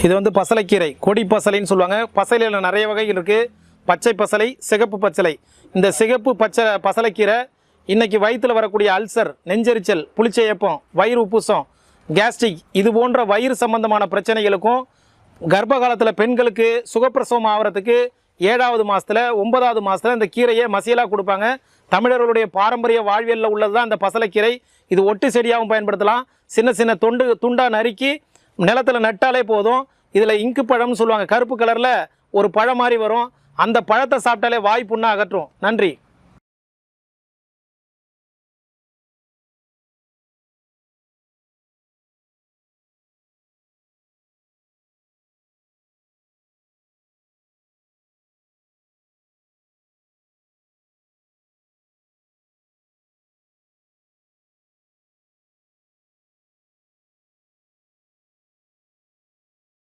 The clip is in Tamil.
இது வந்து பசலைக்கீரை, கொடி பசலைன்னு சொல்லுவாங்க. பசலையில் நிறைய வகைகள் இருக்குது. பச்சை பசலை, சிகப்பு பச்சலை. இந்த சிகப்பு பசலைக்கீரை இன்றைக்கி வயிற்றில் வரக்கூடிய அல்சர், நெஞ்செரிச்சல், புளிச்சையப்பம், வயிறு உப்புசம், கேஸ்ட்ரிக் இது போன்ற வயிறு சம்பந்தமான பிரச்சனைகளுக்கும், கர்ப்ப காலத்தில் பெண்களுக்கு சுகப்பிரசவம் ஆகிறதுக்கு 7வது மாதத்தில் 9வது மாதத்தில் இந்த கீரையை மசியலாக கொடுப்பாங்க. தமிழர்களுடைய பாரம்பரிய வாழ்வியலில் உள்ளது தான் இந்த பசலைக்கீரை. இது ஒட்டு செடியாகவும் பயன்படுத்தலாம். சின்ன சின்ன துண்டாக நறுக்கி நிலத்தில் நட்டாலே போதும். இதில் இங்கு பழம்னு சொல்லுவாங்க, கருப்பு கலரில் ஒரு பழம் மாதிரி வரும். அந்த பழத்தை சாப்பிட்டாலே வாய் புண்ணை அகற்றும். நன்றி.